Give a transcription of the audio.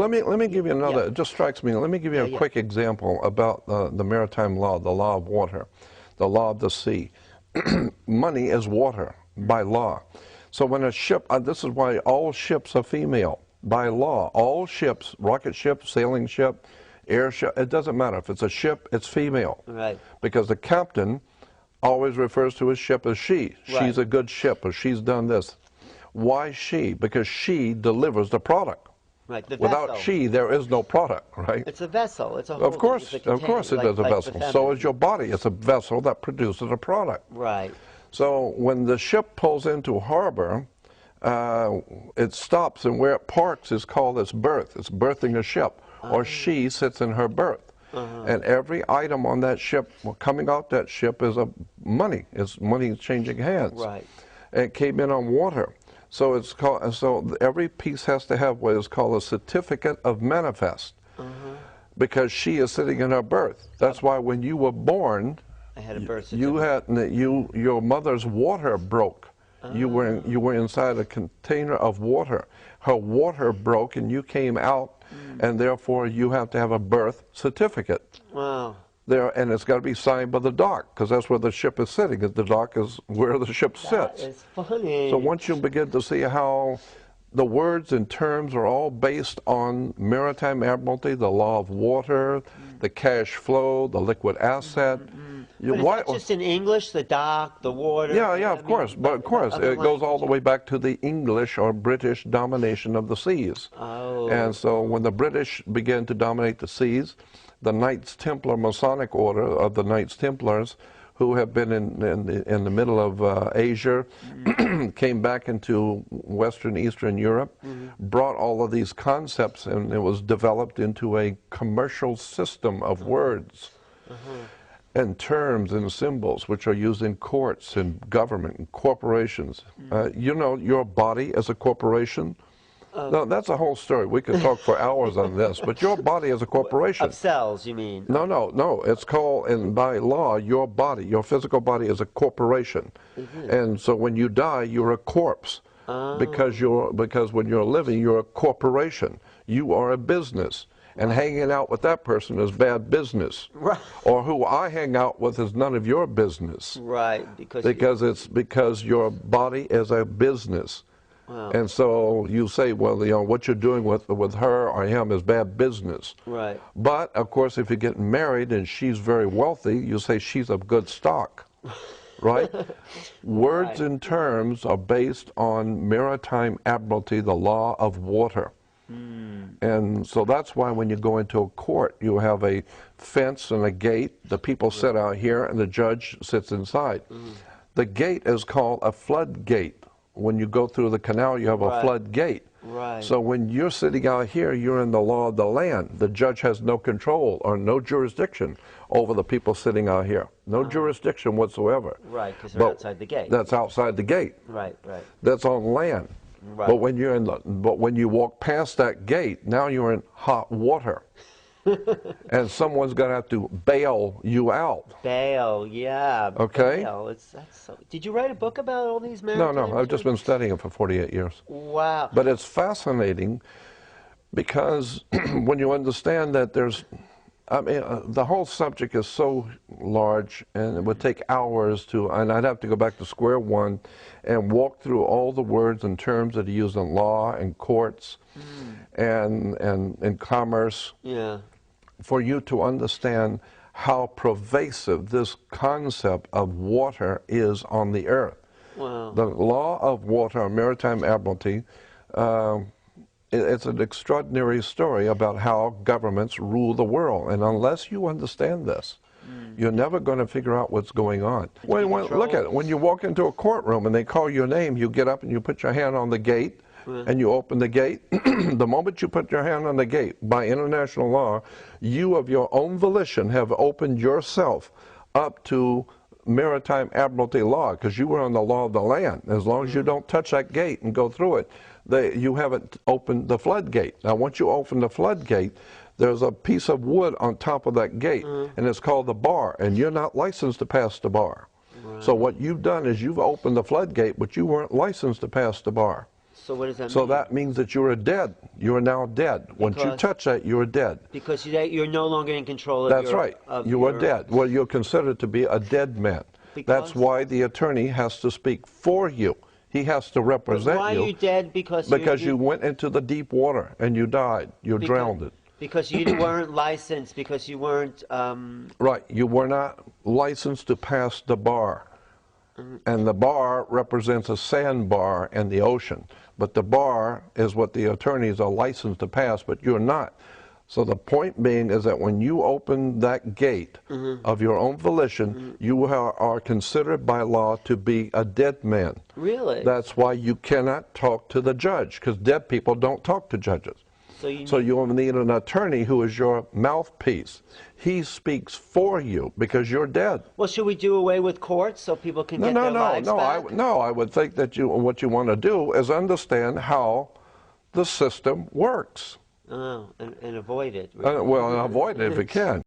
let me give you another. It just strikes me. Let me give you a quick example about the maritime law, the law of water, the law of the sea. Money is water by law. So when a ship, this is why all ships are female by law. All ships, rocket ship, sailing ship, airship, it doesn't matter. If it's a ship, it's female. Right. Because the captain always refers to his ship as she. Right. She's a good ship, or she's done this. Why she? Because she delivers the product. Right, the Without vessel. she, there is no product, right? It's a vessel. It's a whole. Of course it is a vessel. So is your body. It's a vessel that produces a product. Right. So when the ship pulls into harbor, it stops, and where it parks is called its berth. It's berthing a ship, or she sits in her berth. And every item on that ship, coming out that ship, is money. It's money changing hands. Right. And it came in on water. So it's called. So every piece has to have what is called a certificate of manifest, because she is sitting in her berth. That's why when you were born, I had a birth certificate. your mother's water broke. You were inside a container of water. Her water broke, and you came out, and therefore you have to have a birth certificate. Wow. And it's got to be signed by the dock, because that's where the ship is sitting. The dock is where the ship sits. That is funny. So once you begin to see how the words and terms are all based on maritime admiralty, the law of water, the cash flow, the liquid asset. But is that just in English, the dock, the water? Yeah, of course. But of course, it goes all the way back to the English or British domination of the seas. Oh. And so when the British began to dominate the seas, the Knights Templar Masonic Order of the Knights Templars, who have been in the middle of Asia, came back into Western Eastern Europe, brought all of these concepts, and it was developed into a commercial system of words and terms and symbols which are used in courts and government and corporations. You know, your body is a corporation. No, that's a whole story. We could talk for hours on this, but your body is a corporation. Of cells, you mean? No. It's called, and by law, your body, your physical body is a corporation. And so when you die, you're a corpse. Because when you're living, you're a corporation. You are a business. And hanging out with that person is bad business. Right. Or who I hang out with is none of your business. Right. Because your body is a business. Wow. And so you say, well, you know, what you're doing with her or him is bad business. Right. But, of course, if you get married and she's very wealthy, you say she's of good stock, right? Words and terms are based on maritime admiralty, the law of water. And so that's why when you go into a court, you have a fence and a gate. The people sit out here, and the judge sits inside. The gate is called a floodgate. When you go through the canal, you have a floodgate. Right. So when you're sitting out here, you're in the law of the land. The judge has no control or no jurisdiction over the people sitting out here. No jurisdiction whatsoever. Right, because they're outside the gate. That's outside the gate. Right. That's on land. Right. But when you walk past that gate, now you're in hot water. And someone's going to have to bail you out. Bail, yeah. Okay. Bail. Did you write a book about all these maritime? No. I've just been studying it for 48 years. Wow. But it's fascinating because when you understand that the whole subject is so large, and it would take hours and I'd have to go back to square one and walk through all the words and terms that are used in law and courts and in commerce. Yeah. For you to understand how pervasive this concept of water is on the earth. Wow. The law of water, maritime admiralty, it's an extraordinary story about how governments rule the world. And unless you understand this, you're never going to figure out what's going on. Look at it. When you walk into a courtroom and they call your name, you get up and you put your hand on the gate, and you open the gate. The moment you put your hand on the gate, by international law, you of your own volition have opened yourself up to maritime admiralty law, because you were on the law of the land. As long as you don't touch that gate and go through it, you haven't opened the floodgate. Now, once you open the floodgate, there's a piece of wood on top of that gate, and it's called the bar, and you're not licensed to pass the bar. Right. So what you've done is you've opened the floodgate, but you weren't licensed to pass the bar. So what does that So mean? that means that you are dead. You are now dead. Once you touch that, you are dead. Because you're no longer in control of That's right. You are dead. Well, you're considered to be a dead man. That's why the attorney has to speak for you. He has to represent you. But why are you dead? Because you went into the deep water and you died. You drowned. Because you weren't licensed. Because you weren't. Right. You were not licensed to pass the bar. And the bar represents a sandbar in the ocean. But the bar is what the attorneys are licensed to pass, but you're not. So the point being is that when you open that gate of your own volition, you are considered by law to be a dead man. Really? That's why you cannot talk to the judge, because dead people don't talk to judges. So you will need an attorney who is your mouthpiece. He speaks for you because you're dead. Well, should we do away with courts so people can get their lives back? I would think that what you want to do is understand how the system works. Oh, and avoid it. Really. Well, avoid it if you can.